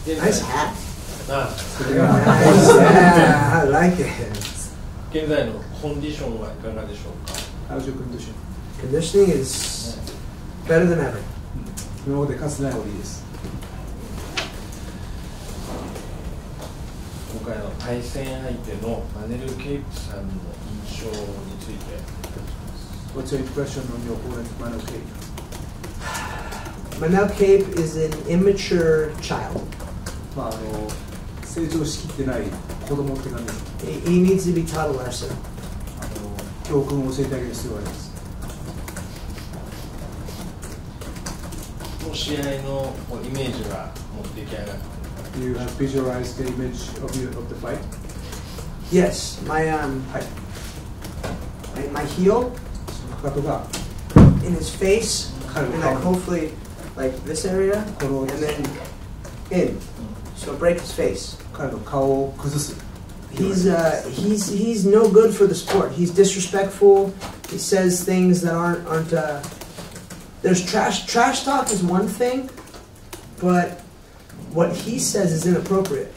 Nice hat. ああ、 Yeah, I like it. 現在のコンディションはいかがでしょうか。 How's your condition? Conditioning is better than ever. 今までかつてないほどいいです。今回の対戦相手のマネル・ケイプさんの印象について。What's your impression on your opponent, Manel Cape? Manel Cape is an immature child. まあ成長しきってない子供って感じです。He needs to be taught a lesson. 教訓を教えてあげる必要があります。もう試合のイメージはもう出来上がって。You have visualized the image of the fight? Yes, my heel かかとが in his face, and like hopefully like this area, and then in, so break his face. 彼の顔を崩す。He's no good for the sport. He's disrespectful. He says things that aren't. There's trash talk is one thing, but what he says is inappropriate.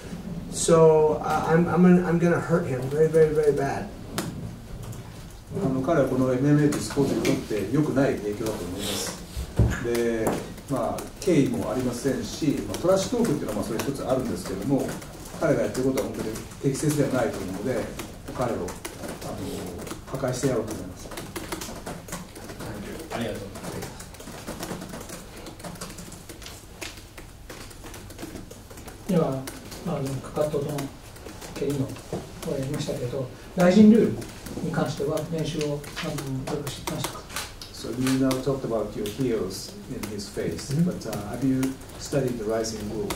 So I'm gonna hurt him very bad. 彼はこの MMA というスポーツにとって良くない影響だと思います。で、まあ敬意もありませんし、トラッシュトークっていうのはそれ一つあるんですけども、彼がやってることは本当に適切ではないと思うので、彼を破壊してやろうと思います。ありがとうございます。では、かかとの蹴りのをやりましたけど、ライジンルールに関しては練習をよく知ってましたか？ So you now talked about your heels in his face, but have you studied the rising rule?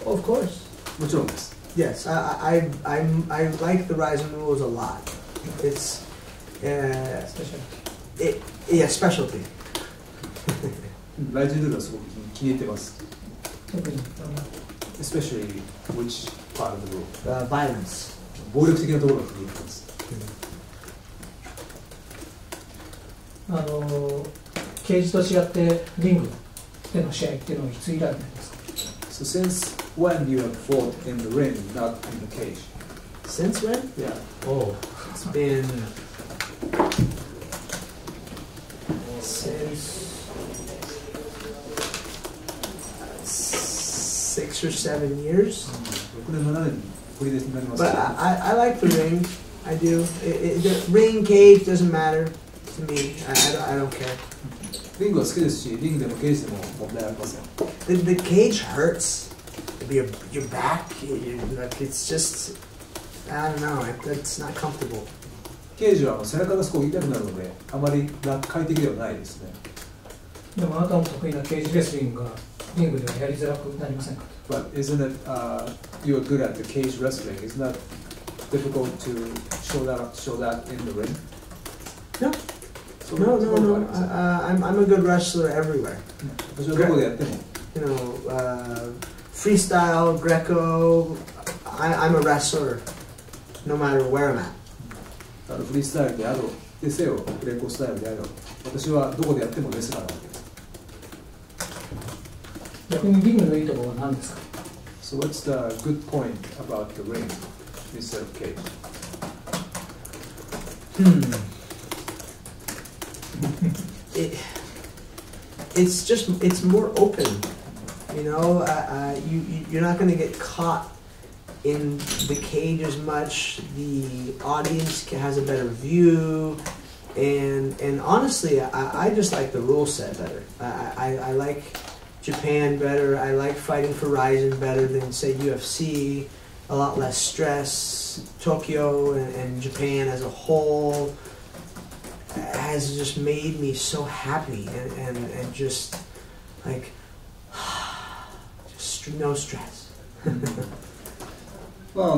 Of course. もちろんです。Yes, I like the rising rules a lot. It's specialty. ライジンルールはすごく気に入ってます。特にEspecially which part of the rule? Violence. 暴力的なところが気に入ってます。ケージと違ってリングでの試合っていうのはいつ以来になりますか？ So since when you have fought in the ring, not in the cage? Since when? Yeah. Oh, it's been since 6 or 7 years. 6年7年ぶりになります。 But I like the ring. I do. The ring cage doesn't matter to me. I don't care. リングは好きですし、リングでもケージでも問題ありません。The cage hurts. Your back. Like it's just. I don't know. It's not comfortable. ケージは背中がすごく痛くなるので、あまり快適ではないですね。でもあなたの得意なケージレスリングがリングではやりづらくなりませんか？ But isn't it you're good at the cage wrestling? Isn't that difficult to show that in the ring? No. No. I'm a good wrestler everywhere. 私はどこでやっても。You know, freestyle, Greco. I'm a wrestler, no matter where I'm at. フリースタイルであろう、でせよ、グレコスタイルであろう。私はどこでやってもレスラーなわけです。逆にリングのいいところは何ですか？ So what's the good point about the ring instead of cage? It's more open. You know, you're not going to get caught in the cage as much. The audience has a better view, and honestly, I just like the rule set better. I like Japan better. I like fighting for Ryzen better than say UFC. A lot less stress. Tokyo and Japan as a whole has just made me so happy and just like just no stress. まあ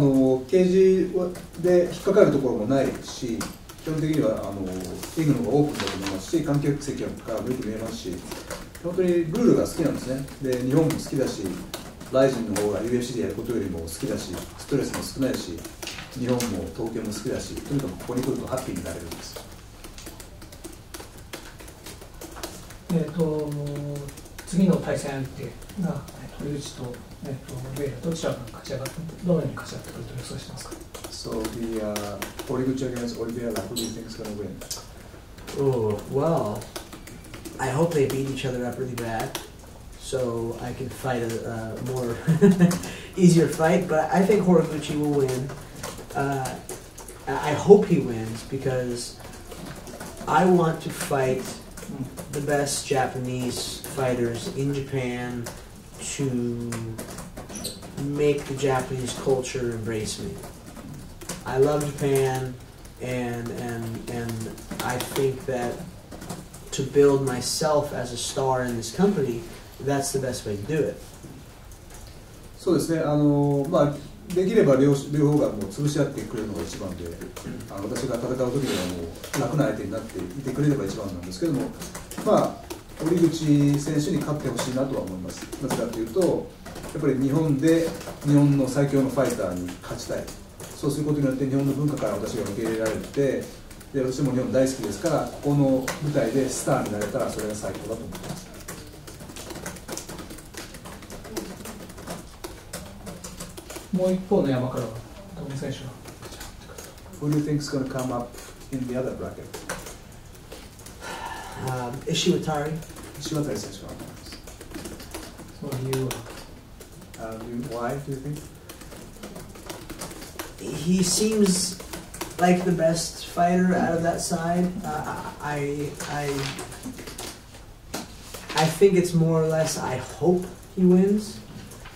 ケージで引っかかるところもないし、基本的にはリングの方がオープンだと思いますし、観客席からもよく見えますし、本当にルールが好きなんですね。で、日本も好きだし、ライジンの方が UFC でやることよりも好きだし、ストレスも少ないし、日本も東京も好きだし、とにかくここに来るとハッピーになれるんです。次の対戦相手が堀口と、ベイラどちらが勝ち上がってどのように勝ち上がってくると予想してますか？ So the Horiguchi against Oliveira, who do you think is going to win? Oh, well, I hope they beat each other up really bad, so I can fight a more easier fight. But I think Horiguchi will win. I hope he wins because I want to fight the best Japanese fighters in Japan to make the Japanese culture embrace me. I love Japan, and I think that to build myself as a star in this company, that's the best way to do it. そうですね、できれば両方がもう潰し合ってくれるのが一番で、私が戦う時にはもう楽な相手になっていてくれれば一番なんですけども、堀口選手に勝ってほしいなとは思います。なぜかというと、やっぱり日本で日本の最強のファイターに勝ちたい。そうすることによって日本の文化から私が受け入れられて、で私も日本大好きですから、ここの舞台でスターになれたらそれが最高だと思ってます。もう一方の山からはどの選手が Who do you think is going to come up in the other bracket? Ishiwatari. 石渡選手が思います。その理由は Why do you think? He seems like the best fighter out of that side. I think it's more or less I hope he wins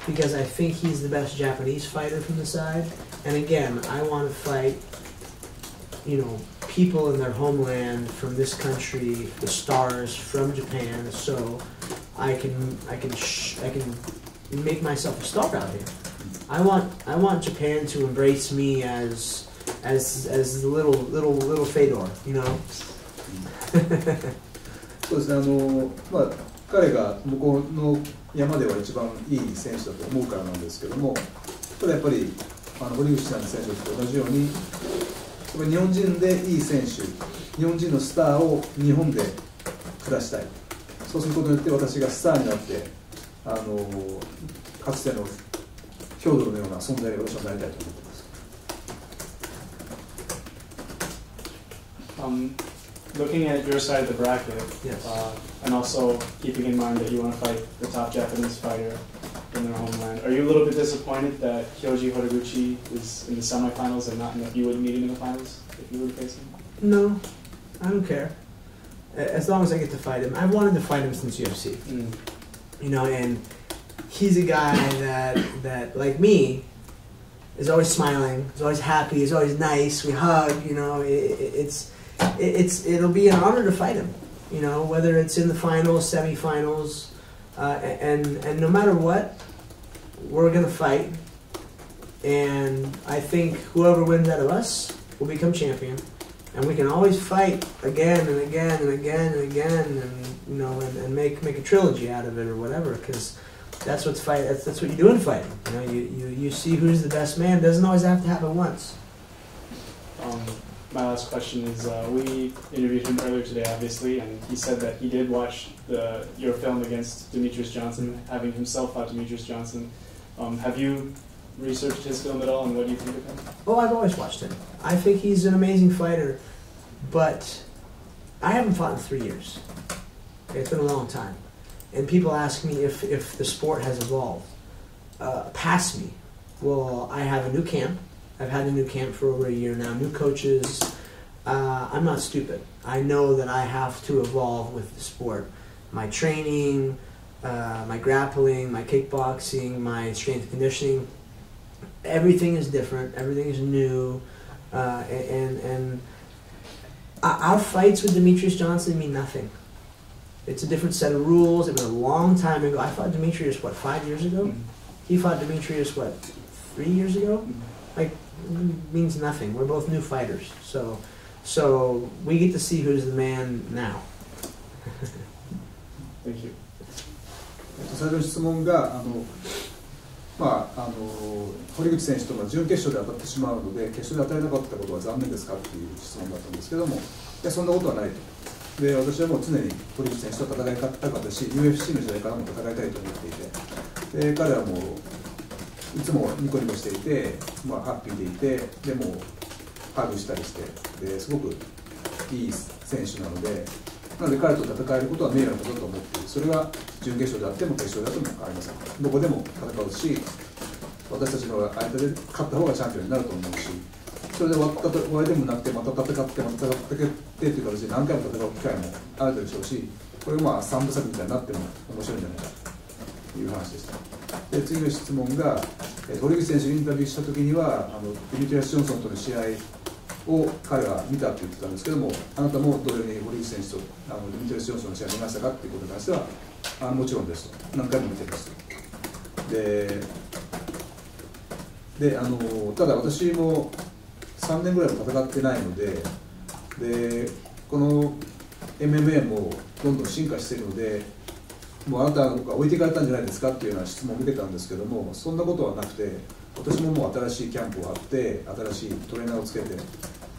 because I think he's the best Japanese fighter from the side. And again, I want to fight, people in their homeland from this country, the stars from Japan, so I can make myself a star out here. I want Japan to embrace me as the little Fedor, そうですね、彼が向こうの山では一番いい選手だと思うからなんですけども、ただやっぱり堀口さんの選手と同じように、日本人でいい選手、日本人のスターを日本で下したい。そうすることによって私がスターになって、かつてのヒョードルのような存在に私はなりたいと思ってます。Looking at your side of the bracket, Yes. And also keeping in mind that you want to fight the top Japanese fighter in their homeland, are you a little bit disappointed that Kyoji Horiguchi is in the semifinals and not you wouldn't meet him in the finals if you were to face him? No, I don't care. As long as I get to fight him. I've wanted to fight him since UFC. And he's a guy that like me, is always smiling, is always happy, is always nice. We hug, it'll be an honor to fight him, whether it's in the finals, semifinals, and no matter what, we're gonna fight. And I think whoever wins out of us will become champion, and we can always fight again and again and again and again, and make a trilogy out of it or whatever, because that's what's fight. That's what you do in fighting. You see who's the best man. It doesn't always have to happen once. My last question is, we interviewed him earlier today, obviously, and he said that he did watch your film against Demetrius Johnson, having himself fought Demetrius Johnson. Have you researched his film at all, and what do you think of him? Oh, I've always watched him. I think he's an amazing fighter, but I haven't fought in 3 years. It's been a long time. And people ask me if the sport has evolved past me. Well, I have a new camp. I've had a new camp for over a year now, new coaches. I'm not stupid. I know that I have to evolve with the sport. My training, my grappling, my kickboxing, my strength and conditioning, everything is different, everything is new. And our fights with Demetrius Johnson mean nothing. It's a different set of rules. It was a long time ago. I fought Demetrius, 5 years ago? He fought Demetrius, 3 years ago? It means nothing. We're both new fighters. So we get to see who's the man now. Thank you. 最初の質問が堀口選手と準決勝で当たってしまうので、決勝で当たれなかったことは残念ですかっていう質問だったんですけども、そんなことはないと。で、私はもう常に堀口選手と戦いたかったし、UFC の時代からも戦いたいと思っていて、で彼はもういつもニコニコしていて、まあ、ハッピーでいて、でもハグしたりして、ですごくいい選手なので、なので彼と戦えることは名誉なことだと思っている。それが準決勝であっても決勝であっても変わりません。どこでも戦うし、私たちの間で勝った方がチャンピオンになると思うし、それで終わりでもなくて、また戦ってまた戦ってという形で何回も戦う機会もあるでしょうし、これがまあ3部作みたいになっても面白いんじゃないかという話でした。で次の質問が、堀口選手にインタビューしたときにはディミトリアス・ジョンソンとの試合を彼は見たって言ってたんですけども、あなたも同様に堀口選手とディミトリアス・ジョンソンの試合を見ましたかっていうことに関してはもちろんですと、何回も見てますと。でただ私も3年ぐらいも戦ってないので、この MMA もどんどん進化しているので、もうあなたが置いていかれたんじゃないですかっていうような質問を受けたんですけども、そんなことはなくて、私ももう新しいキャンプがあって、新しいトレーナーをつけて、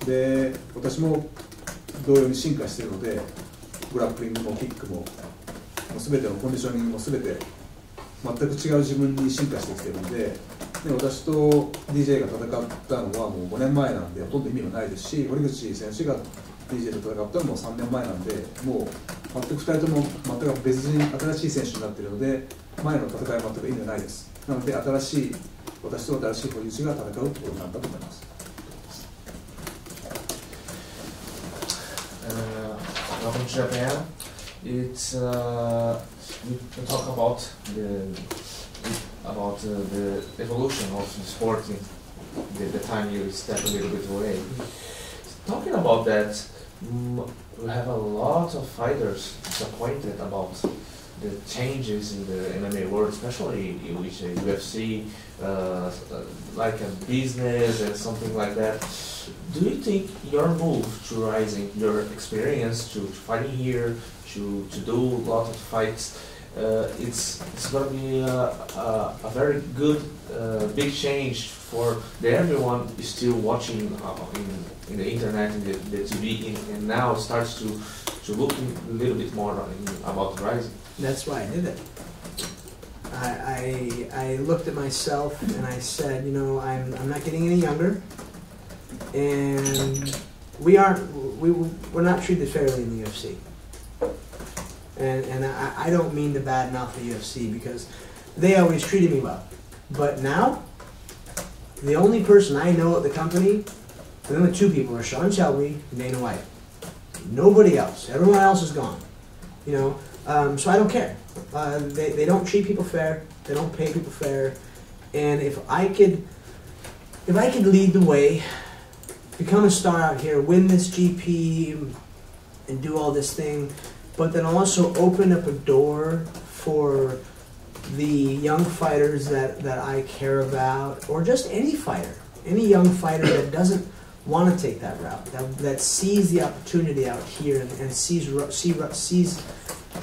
で私も同様に進化しているので、グラップリングもキックも、全てのコンディショニングも全て全く違う自分に進化してきているので、私と DJ が戦ったのはもう5年前なんでほとんど意味がないですし、堀口選手が DJ と戦ったのも3年前なんで、もう全く2人とも全く別に新しい選手になっているので、前の戦いは全く意味がないです。なので私と新しい堀口が戦うということになったと思います。Welcome to Japan. It's we talk about the evolution of the sport in the time you step a little bit away. Talking about that, we have a lot of fighters disappointed about the changes in the MMA world, especially in which UFC, like a business and something like that. Do you think your move to rising, your experience to fighting here, to do a lot of fights, it's going to be a very good big change for everyone is still watching in the internet, in the TV, and now starts to look a little bit more about rising. That's why I did it. I looked at myself and I said, you know, I'm not getting any younger, and we're not treated fairly in the UFC. And I don't mean to badmouth the UFC because they always treated me well. But now, the only person I know at the company, the only two people are Sean Shelby and Dana White. Nobody else. Everyone else is gone. You know, so I don't care. They don't treat people fair. They don't pay people fair. And if I could lead the way, become a star out here, win this GP, and do all this thing, but then also open up a door for the young fighters that I care about, or just any fighter, any young fighter that doesn't want to take that route, that sees the opportunity out here and sees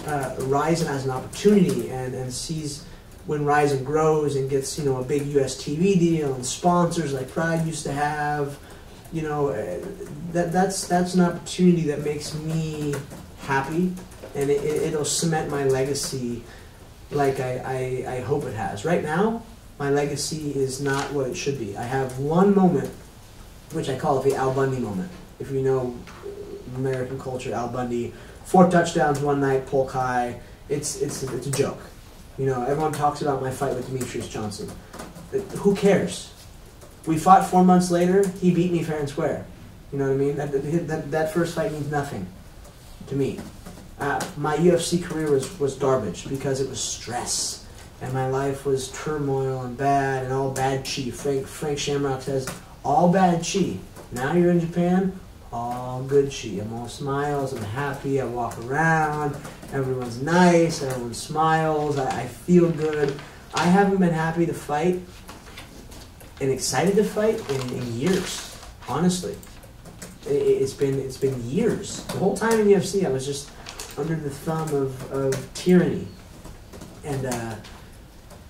Ryzen as an opportunity and sees when Ryzen grows and gets, you know, a big US TV deal and sponsors like Pride used to have, you know, that's an opportunity that makes me happy, and it'll cement my legacy like I hope it has. Right now, my legacy is not what it should be. I have one moment, which I call it the Al Bundy moment. If you know American culture, Al Bundy, 4 touchdowns one night, Polk High. It's a joke. You know, everyone talks about my fight with Demetrius Johnson. Who cares? We fought 4 months later. He beat me fair and square. You know what I mean? That first fight means nothing to me. My UFC career was garbage because it was stress, and my life was turmoil and bad and all bad chi. Frank Shamrock says, all bad chi. Now you're in Japan, all good chi. I'm all smiles, I'm happy, I walk around, everyone's nice, everyone smiles, I feel good. I haven't been happy to fight and excited to fight in years, honestly. It's been years. The whole time in UFC I was just under the thumb of tyranny, and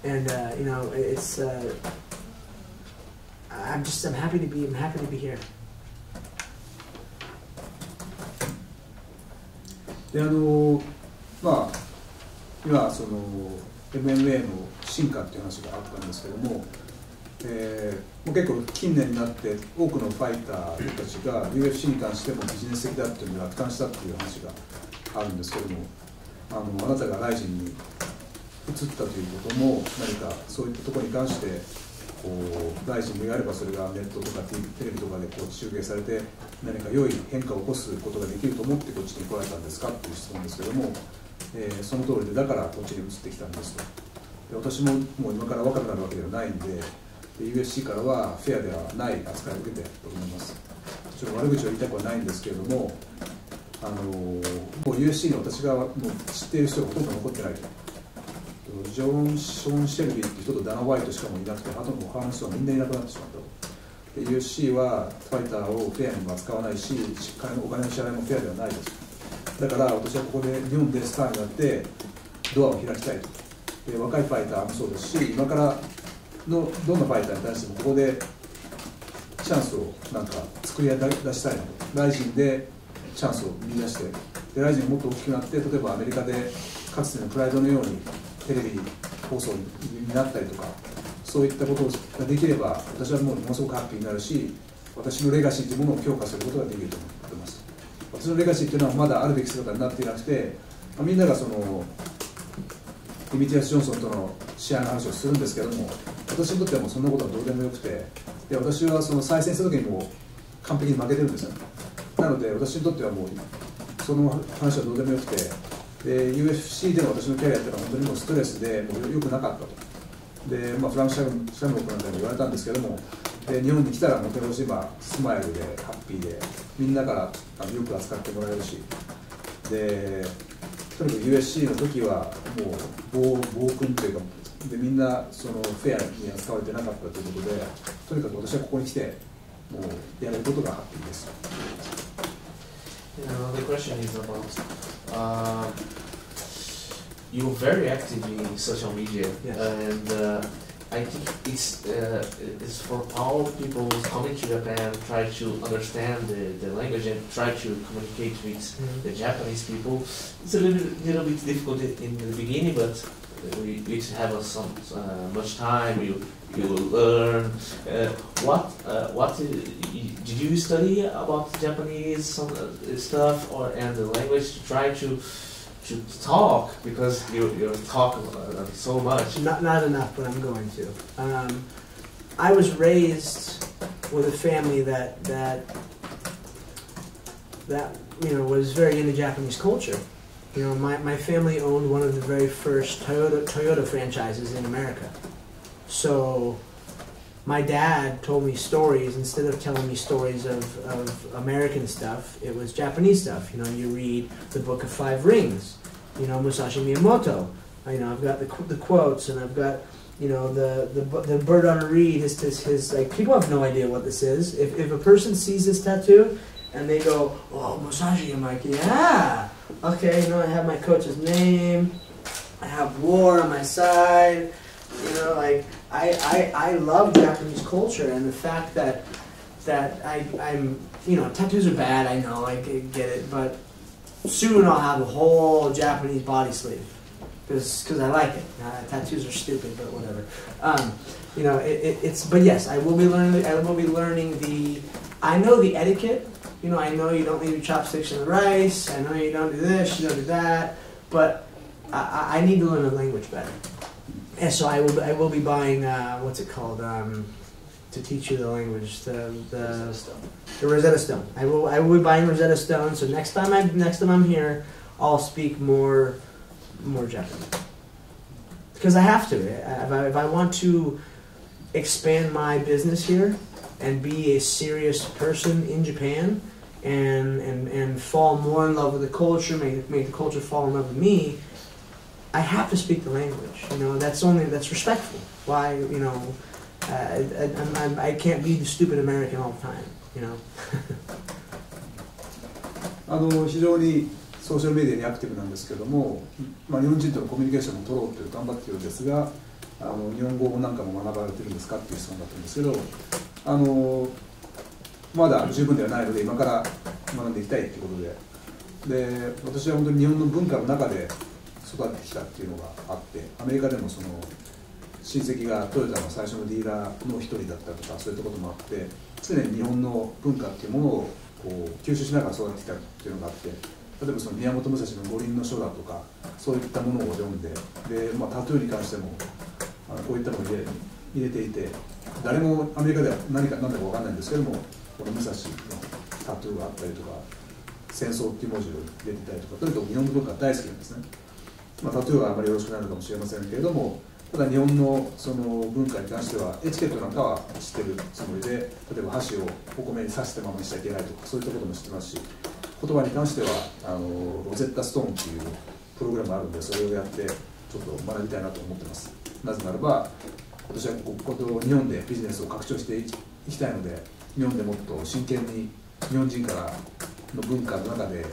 you know, it's I'm happy to be here. でまあ今その MMA の進化っていう話があったんですけども、もう結構近年になって多くのファイターたちが UFC に関してもビジネス的だっていうのを楽観したっていう話があるんですけども、あなたがライジンに移ったということも何かそういったところに関してこうライジンであればそれがネットとかテレビとかでこう中継されて何か良い変化を起こすことができると思ってこっちに来られたんですかっていう質問ですけども、その通りでだからこっちに移ってきたんですと。で私ももう今から若くなるわけではないんで、USC からはフェアではない扱いを受けていると思います。ちょっと悪口を言いたくはないんですけれども、もう USC の私がもう知っている人がほとんど残ってないと。ショーン・シェルビーっていう人とダナ・ホワイトしかもいなくて、あとの他の人はみんないなくなってしまったと。で USC はファイターをフェアにも扱わないし、お金の支払いもフェアではないです。だから私はここで日本でスターになってドアを開きたいと。で若いファイターもそうですし、今からのどんなファイターに対してもここでチャンスをなんか作り出したいなと。ライジンでチャンスを見出して、でライジンがもっと大きくなって、例えばアメリカでかつてのプライドのようにテレビ放送になったりとか、そういったことができれば私はもうものすごくハッピーになるし、私のレガシーというものを強化することができると思ってます。私のレガシーというのはまだあるべき姿になっていなくて、みんながそのディミティアス・ジョンソンとの試合の話をするんですけども、私にとってはもうそんなことはどうでもよくて、で私はその再戦した時にもう完璧に負けてるんですよ。なので私にとってはもうその話はどうでもよくて、で UFC での私のキャリアっていうのは本当にもうストレスでもう良くなかったと。で、フランスシャムロックなんかに言われたんですけども、で日本に来たら本当に私今スマイルでハッピーでみんなからよく扱ってもらえるし、でとにかく USC の時はもう暴君というかでみんなそのフェアに扱われてなかったということで、とにかく私はここに来てもうやることがハッピーです。The question is about you're very active in social media, Yes. and I think it's for all people coming to Japan try to understand the language and try to communicate with the Japanese people. It's a little bit difficult in the beginning, but we have some much time. You will learn. What did you study about Japanese stuff and the language to try to talk, because you talk so much? Not enough, but I'm going to. I was raised with a family that was very into Japanese culture. My family owned one of the very first Toyota franchises in America. So my dad told me stories. Instead of telling me stories of American stuff, it was Japanese stuff. You read the Book of Five Rings, Musashi Miyamoto. I've got the quotes, and I've got the bird on a reed. His like, people have no idea what this is. If a person sees this tattoo and they go, "Oh, Musashi," I'm like, "Yeah, okay." I have my coach's name. I have war on my side. I love Japanese culture, and the fact that I'm tattoos are bad. I know, I get it, but soon I'll have a whole Japanese body sleeve because I like it. Tattoos are stupid, but whatever. But yes, I will be learning the. I know the etiquette. I know you don't leave your chopsticks in the rice. I know you don't do this, you don't do that. But I need to learn the language better. And so I will be buying what's it called to teach you the language, the Rosetta Stone. I will be buying Rosetta Stone. So next time I'm here, I'll speak more Japanese because I have to. If I want to expand my business here and be a serious person in Japan and fall more in love with the culture, make the culture fall in love with me, I have to speak the language. That's respectful. Why, I can't be the stupid American all the time. 非常にソーシャルメディアにアクティブなんですけども、日本人とのコミュニケーションも取ろうという頑張っているんですが、日本語なんかも学ばれてるんですかっていう質問だったんですけど、まだ十分ではないので今から学んでいきたいということで、私は本当に日本の文化の中で育ってきたっていうのがあって、アメリカでもその親戚がトヨタの最初のディーラーの一人だったとか、そういったこともあって、常に日本の文化っていうものをこう吸収しながら育ってきたっていうのがあって、例えばその宮本武蔵の五輪の書だとか、そういったものを読んで、でタトゥーに関してもこういったのを入れていて、誰もアメリカでは何だか分かんないんですけども、この武蔵のタトゥーがあったりとか、戦争っていう文字を入れてたりとか、とにかく日本の文化が大好きなんですね。タトゥーはあまりよろしくないのかもしれませんけれども、ただ日本のその文化に関してはエチケットなんかは知ってるつもりで、例えば箸をお米に刺したままにしちゃいけないとか、そういったことも知ってますし、言葉に関してはロゼッタストーンっていうプログラムがあるんで、それをやってちょっと学びたいなと思ってます。なぜならば私は日本でビジネスを拡張していきたいので、日本でもっと真剣に日本人からの文化の中で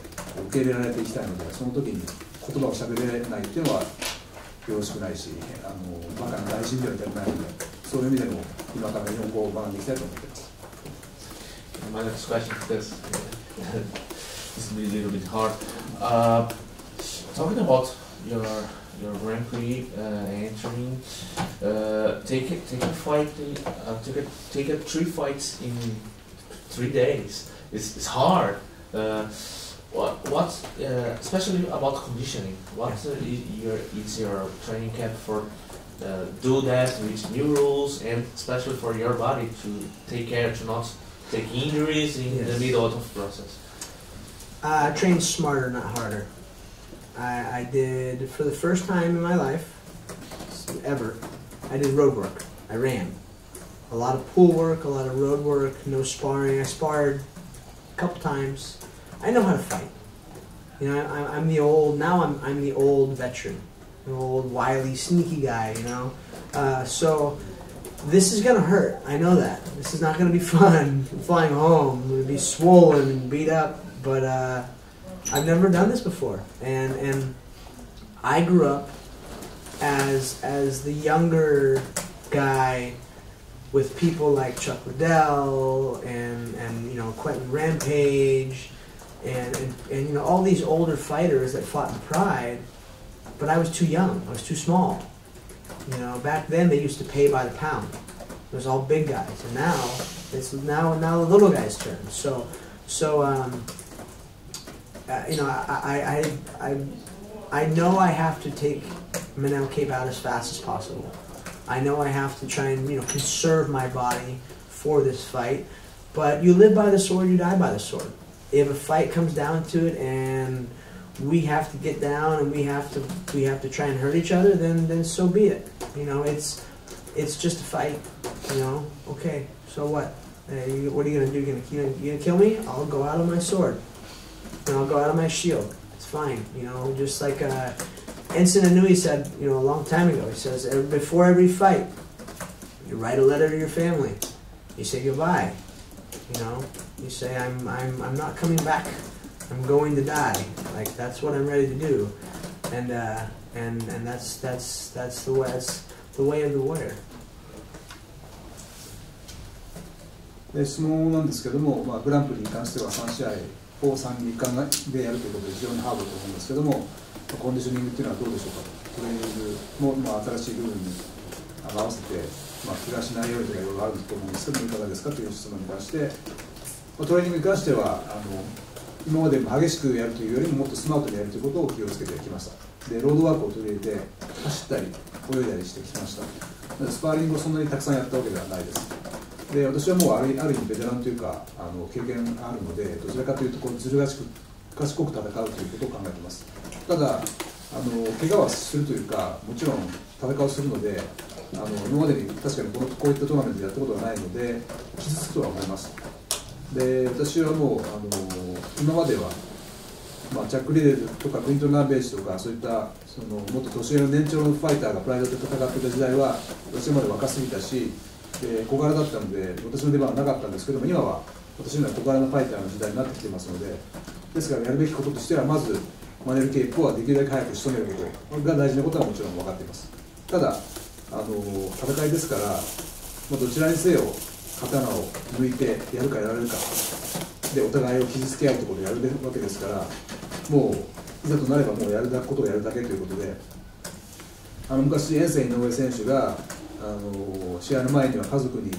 受け入れられていきたいので、その時に言葉を喋れないっていうのはよろしくないし、バカな大臣ではやりたくないので、そういう意味でも今から日本語を学んでいきたいと思っています。My next question is this will be a little bit hard. Talking about your Grand Prix entering, take it 3 fights in 3 days. It's hard. What especially about conditioning? What is your training camp for? Do that with new rules, and especially for your body to take care to not take injuries in the middle of the process. I trained smarter, not harder. I did, for the first time in my life, ever, I did road work. I ran. A lot of pool work, a lot of road work, no sparring. I sparred a couple times. I know how to fight. You know, I'm the old, now I'm the old veteran. The old wily, sneaky guy, you know. So this is going to hurt. I know that. This is not going to be fun. Flying home, I'm going to be swollen and beat up. But I've never done this before, and I grew up as the younger guy with people like Chuck Liddell and you know, Quentin Rampage and you know, all these older fighters that fought in Pride. But I was too young. I was too small. You know, back then they used to pay by the pound. It was all big guys, and now it's now the little guys' turn. So you know, I know I have to take Manel Cape out as fast as possible. I know I have to try and, you know, conserve my body for this fight. But you live by the sword, you die by the sword. If a fight comes down to it and we have to get down and we have to try and hurt each other, then so be it. You know, it's just a fight. You know, okay, so what? What are you gonna do? You gonna kill me? I'll go out of my sword. And I'll go out of my shield. It's fine. You know, just like Ensign Inouye said, you know, a long time ago. He says, before every fight, you write a letter to your family. You say goodbye. You know, you say I'm not coming back. I'm going to die. Like, that's what I'm ready to do. And that's the way of the warrior. で質問なんですけども、グランプリに関しては3試合を3日間でやるということで非常にハードだと思うんですけども、コンディショニングっていうのはどうでしょうかと。トレーニングも、新しいルールに合わせて、怪我しないようにとかいろいろあると思うんですけども、いかがですかという質問に関して、トレーニングに関しては今まで激しくやるというよりももっとスマートにやるということを気をつけてきました。でロードワークを取り入れて走ったり泳いだりしてきました。スパーリングをそんなにたくさんやったわけではないです。で私はもうある意味ベテランというか経験があるので、どちらかというとずる賢く戦うということを考えています。ただ怪我はするというか、もちろん戦いをするので、今までに確かにこういったトーナメントでやったことがないので傷つくとは思います。で私はもう今までは、ジャック・リデルとかクイントン・ランベージとかそういったもっと年上の年長のファイターがプライドで戦っていた時代は私はまだ若すぎたし、小柄だったので私の出番はなかったんですけども、今は私のような小柄なファイターの時代になってきていますので、ですからやるべきこととしてはまずマネル・ケイプはできるだけ早く仕留めることが大事なことはもちろん分かっています。ただ戦いですから、どちらにせよ刀を抜いてやるかやられるかでお互いを傷つけ合うところでやるわけですから、もういざとなればもうやることをやるだけということで、昔、遠征井上選手が試合の前には家族に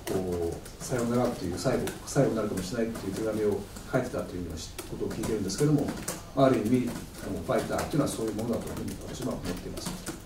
こうさようならという最後になるかもしれないという手紙を書いてたというようなことを聞いてるんですけども、ある意味ファイターというのはそういうものだというふうに私は思っています。